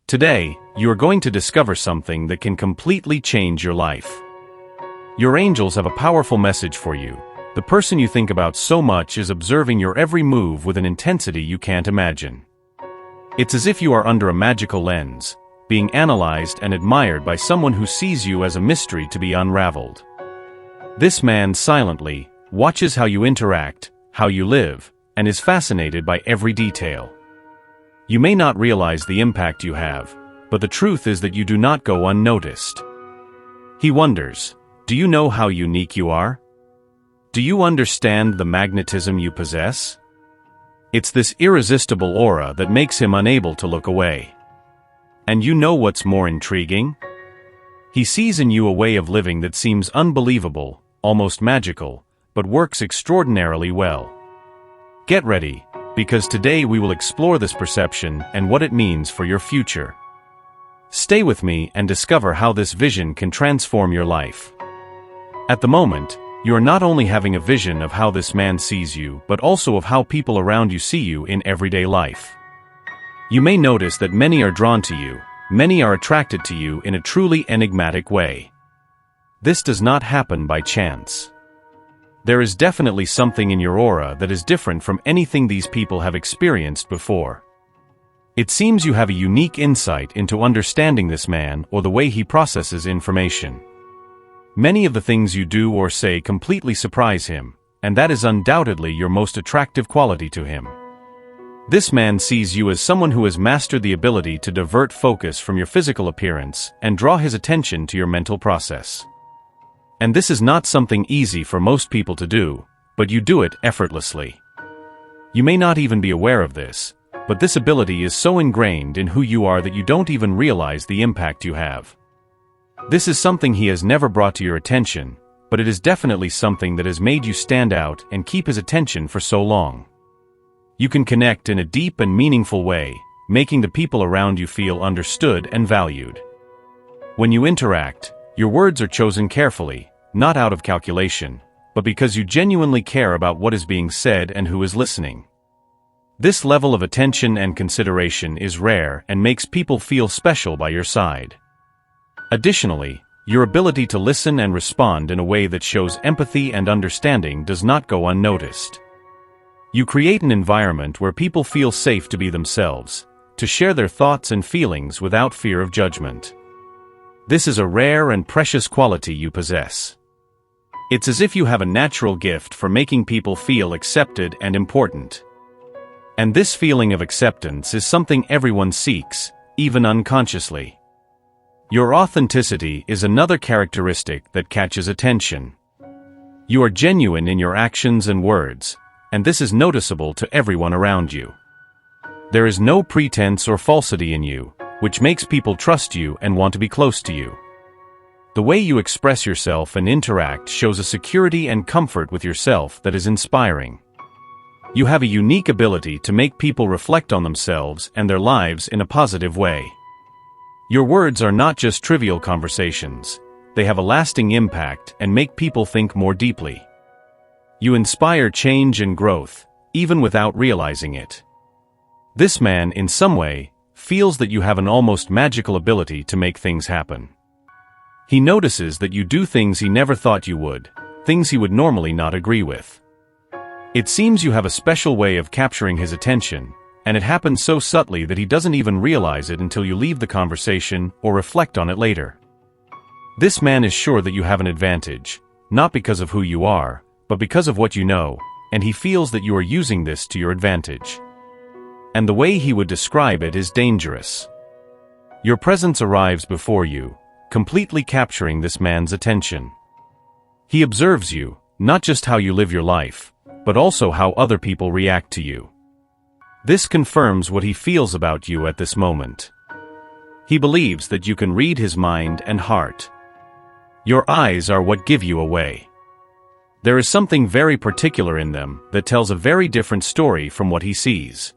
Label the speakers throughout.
Speaker 1: Today, you are going to discover something that can completely change your life. Your angels have a powerful message for you. The person you think about so much is observing your every move with an intensity you can't imagine. It's as if you are under a magical lens, being analyzed and admired by someone who sees you as a mystery to be unraveled. This man silently watches how you interact, how you live, and is fascinated by every detail. You may not realize the impact you have, but the truth is that you do not go unnoticed. He wonders, do you know how unique you are? Do you understand the magnetism you possess? It's this irresistible aura that makes him unable to look away. And you know what's more intriguing? He sees in you a way of living that seems unbelievable, almost magical, but works extraordinarily well. Get ready, because today we will explore this perception and what it means for your future. Stay with me and discover how this vision can transform your life. At the moment, you are not only having a vision of how this man sees you, but also of how people around you see you in everyday life. You may notice that many are drawn to you, many are attracted to you in a truly enigmatic way. This does not happen by chance. There is definitely something in your aura that is different from anything these people have experienced before. It seems you have a unique insight into understanding this man or the way he processes information. Many of the things you do or say completely surprise him, and that is undoubtedly your most attractive quality to him. This man sees you as someone who has mastered the ability to divert focus from your physical appearance and draw his attention to your mental process. And this is not something easy for most people to do, but you do it effortlessly. You may not even be aware of this, but this ability is so ingrained in who you are that you don't even realize the impact you have. This is something he has never brought to your attention, but it is definitely something that has made you stand out and keep his attention for so long. You can connect in a deep and meaningful way, making the people around you feel understood and valued. When you interact, your words are chosen carefully, not out of calculation, but because you genuinely care about what is being said and who is listening. This level of attention and consideration is rare and makes people feel special by your side. Additionally, your ability to listen and respond in a way that shows empathy and understanding does not go unnoticed. You create an environment where people feel safe to be themselves, to share their thoughts and feelings without fear of judgment. This is a rare and precious quality you possess. It's as if you have a natural gift for making people feel accepted and important. And this feeling of acceptance is something everyone seeks, even unconsciously. Your authenticity is another characteristic that catches attention. You are genuine in your actions and words, and this is noticeable to everyone around you. There is no pretense or falsity in you, which makes people trust you and want to be close to you. The way you express yourself and interact shows a security and comfort with yourself that is inspiring. You have a unique ability to make people reflect on themselves and their lives in a positive way. Your words are not just trivial conversations, they have a lasting impact and make people think more deeply. You inspire change and growth, even without realizing it. This man, in some way, feels that you have an almost magical ability to make things happen. He notices that you do things he never thought you would, things he would normally not agree with. It seems you have a special way of capturing his attention, and it happens so subtly that he doesn't even realize it until you leave the conversation or reflect on it later. This man is sure that you have an advantage, not because of who you are, but because of what you know, and he feels that you are using this to your advantage. And the way he would describe it is dangerous. Your presence arrives before you, completely capturing this man's attention. He observes you, not just how you live your life, but also how other people react to you. This confirms what he feels about you at this moment. He believes that you can read his mind and heart. Your eyes are what give you away. There is something very particular in them that tells a very different story from what he sees.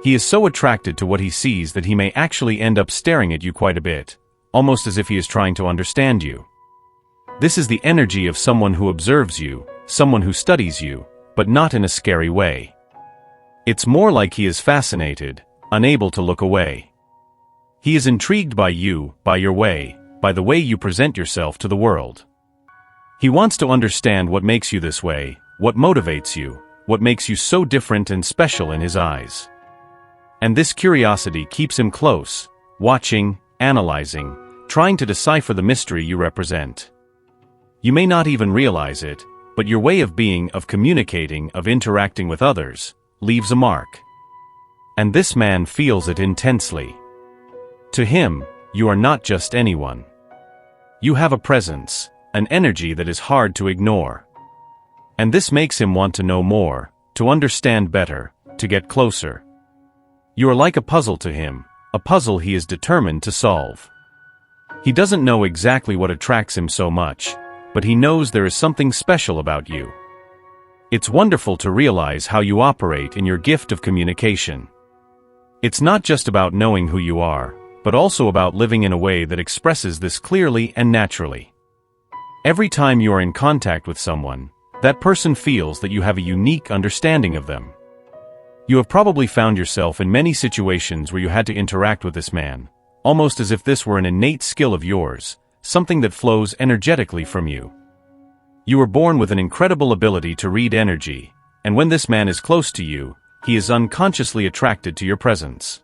Speaker 1: He is so attracted to what he sees that he may actually end up staring at you quite a bit, almost as if he is trying to understand you. This is the energy of someone who observes you, someone who studies you, but not in a scary way. It's more like he is fascinated, unable to look away. He is intrigued by you, by your way, by the way you present yourself to the world. He wants to understand what makes you this way, what motivates you, what makes you so different and special in his eyes. And this curiosity keeps him close, watching, analyzing, trying to decipher the mystery you represent. You may not even realize it, but your way of being, of communicating, of interacting with others, leaves a mark. And this man feels it intensely. To him, you are not just anyone. You have a presence, an energy that is hard to ignore. And this makes him want to know more, to understand better, to get closer. You are like a puzzle to him, a puzzle he is determined to solve. He doesn't know exactly what attracts him so much, but he knows there is something special about you. It's wonderful to realize how you operate in your gift of communication. It's not just about knowing who you are, but also about living in a way that expresses this clearly and naturally. Every time you are in contact with someone, that person feels that you have a unique understanding of them. You have probably found yourself in many situations where you had to interact with this man, almost as if this were an innate skill of yours, something that flows energetically from you. You were born with an incredible ability to read energy, and when this man is close to you, he is unconsciously attracted to your presence.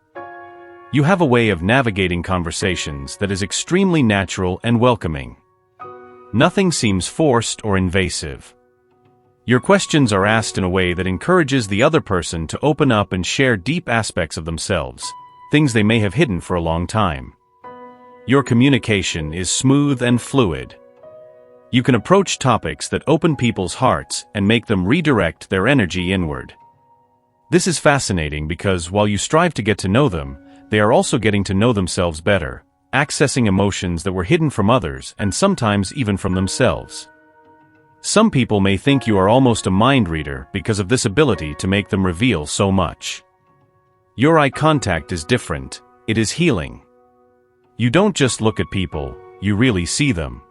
Speaker 1: You have a way of navigating conversations that is extremely natural and welcoming. Nothing seems forced or invasive. Your questions are asked in a way that encourages the other person to open up and share deep aspects of themselves, things they may have hidden for a long time. Your communication is smooth and fluid. You can approach topics that open people's hearts and make them redirect their energy inward. This is fascinating because while you strive to get to know them, they are also getting to know themselves better, accessing emotions that were hidden from others and sometimes even from themselves. Some people may think you are almost a mind reader because of this ability to make them reveal so much. Your eye contact is different, it is healing. You don't just look at people, you really see them.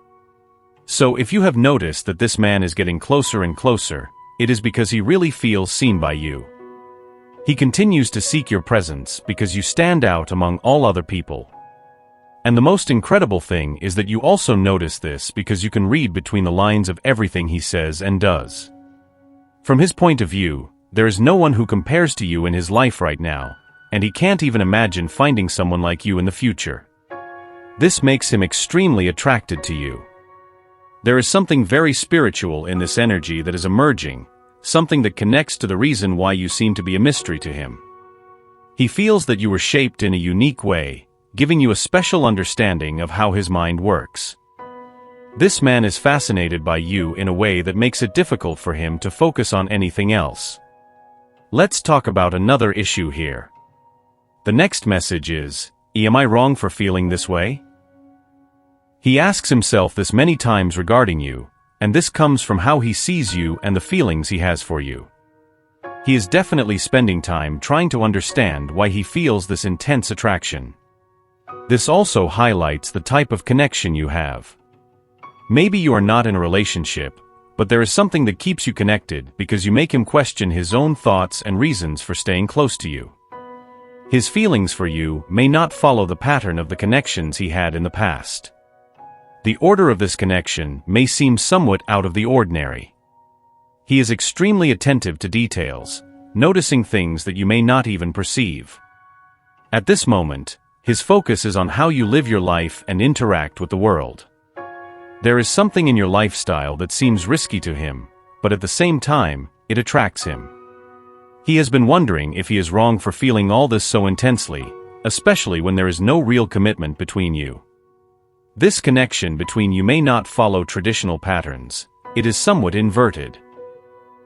Speaker 1: So if you have noticed that this man is getting closer and closer, it is because he really feels seen by you. He continues to seek your presence because you stand out among all other people. And the most incredible thing is that you also notice this because you can read between the lines of everything he says and does. From his point of view, there is no one who compares to you in his life right now, and he can't even imagine finding someone like you in the future. This makes him extremely attracted to you. There is something very spiritual in this energy that is emerging, something that connects to the reason why you seem to be a mystery to him. He feels that you were shaped in a unique way, giving you a special understanding of how his mind works. This man is fascinated by you in a way that makes it difficult for him to focus on anything else. Let's talk about another issue here. The next message is, am I wrong for feeling this way? He asks himself this many times regarding you, and this comes from how he sees you and the feelings he has for you. He is definitely spending time trying to understand why he feels this intense attraction. This also highlights the type of connection you have. Maybe you are not in a relationship, but there is something that keeps you connected because you make him question his own thoughts and reasons for staying close to you. His feelings for you may not follow the pattern of the connections he had in the past. The order of this connection may seem somewhat out of the ordinary. He is extremely attentive to details, noticing things that you may not even perceive. At this moment, his focus is on how you live your life and interact with the world. There is something in your lifestyle that seems risky to him, but at the same time, it attracts him. He has been wondering if he is wrong for feeling all this so intensely, especially when there is no real commitment between you. This connection between you may not follow traditional patterns, it is somewhat inverted.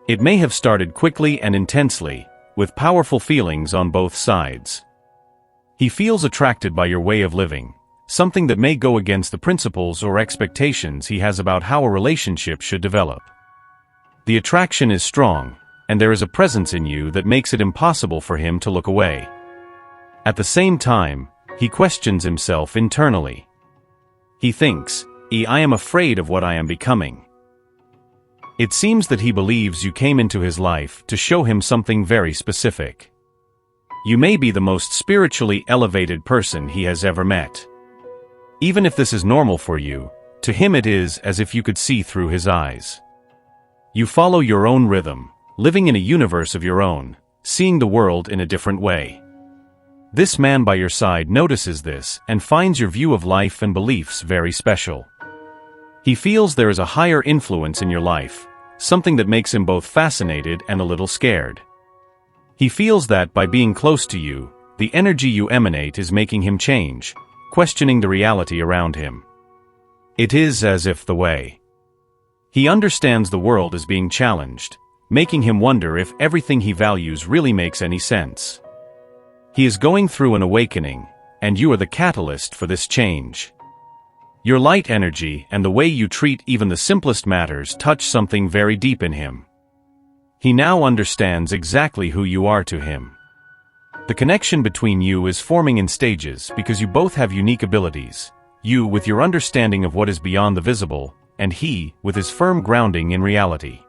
Speaker 1: It may have started quickly and intensely, with powerful feelings on both sides. He feels attracted by your way of living, something that may go against the principles or expectations he has about how a relationship should develop. The attraction is strong, and there is a presence in you that makes it impossible for him to look away. At the same time, he questions himself internally. He thinks, I am afraid of what I am becoming. It seems that he believes you came into his life to show him something very specific. You may be the most spiritually elevated person he has ever met. Even if this is normal for you, to him it is as if you could see through his eyes. You follow your own rhythm, living in a universe of your own, seeing the world in a different way. This man by your side notices this and finds your view of life and beliefs very special. He feels there is a higher influence in your life, something that makes him both fascinated and a little scared. He feels that by being close to you, the energy you emanate is making him change, questioning the reality around him. It is as if the way he understands the world is being challenged, making him wonder if everything he values really makes any sense. He is going through an awakening, and you are the catalyst for this change. Your light energy and the way you treat even the simplest matters touch something very deep in him. He now understands exactly who you are to him. The connection between you is forming in stages because you both have unique abilities, you with your understanding of what is beyond the visible, and he with his firm grounding in reality.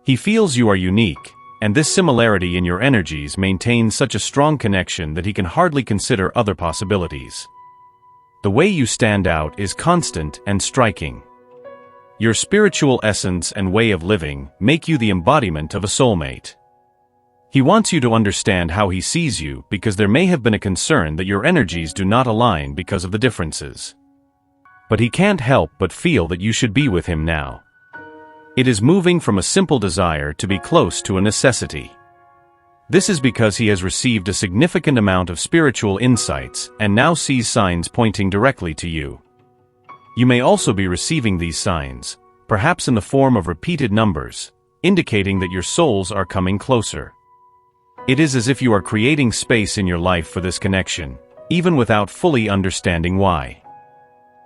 Speaker 1: He feels you are unique, and this similarity in your energies maintains such a strong connection that he can hardly consider other possibilities. The way you stand out is constant and striking. Your spiritual essence and way of living make you the embodiment of a soulmate. He wants you to understand how he sees you because there may have been a concern that your energies do not align because of the differences. But he can't help but feel that you should be with him now. It is moving from a simple desire to be close to a necessity. This is because he has received a significant amount of spiritual insights and now sees signs pointing directly to you. You may also be receiving these signs, perhaps in the form of repeated numbers, indicating that your souls are coming closer. It is as if you are creating space in your life for this connection, even without fully understanding why.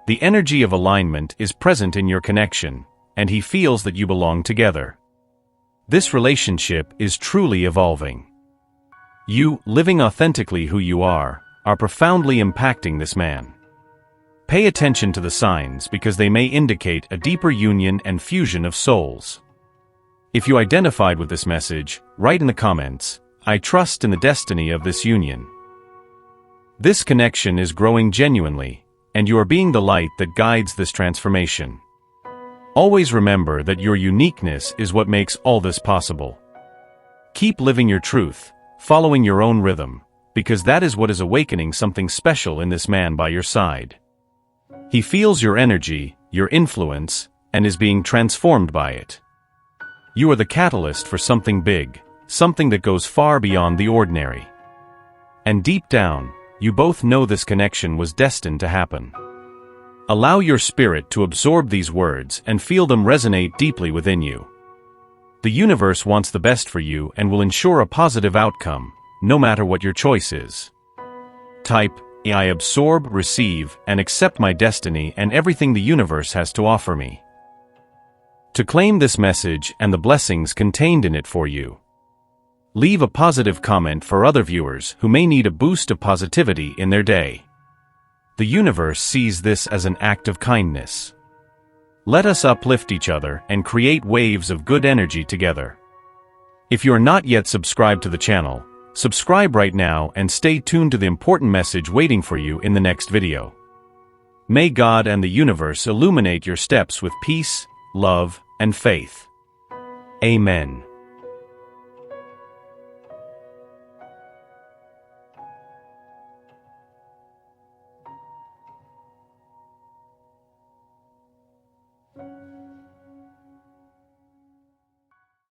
Speaker 1: The energy of alignment is present in your connection, and he feels that you belong together. This relationship is truly evolving. You, living authentically who you are profoundly impacting this man. Pay attention to the signs because they may indicate a deeper union and fusion of souls. If you identified with this message, write in the comments, "I trust in the destiny of this union." This connection is growing genuinely, and you are being the light that guides this transformation. Always remember that your uniqueness is what makes all this possible. Keep living your truth, following your own rhythm, because that is what is awakening something special in this man by your side. He feels your energy, your influence, and is being transformed by it. You are the catalyst for something big, something that goes far beyond the ordinary. And deep down, you both know this connection was destined to happen. Allow your spirit to absorb these words and feel them resonate deeply within you. The universe wants the best for you and will ensure a positive outcome, no matter what your choice is. Type, "I absorb, receive, and accept my destiny and everything the universe has to offer me," to claim this message and the blessings contained in it for you. Leave a positive comment for other viewers who may need a boost of positivity in their day. The universe sees this as an act of kindness. Let us uplift each other and create waves of good energy together. If you are not yet subscribed to the channel, subscribe right now and stay tuned to the important message waiting for you in the next video. May God and the universe illuminate your steps with peace, love, and faith. Amen.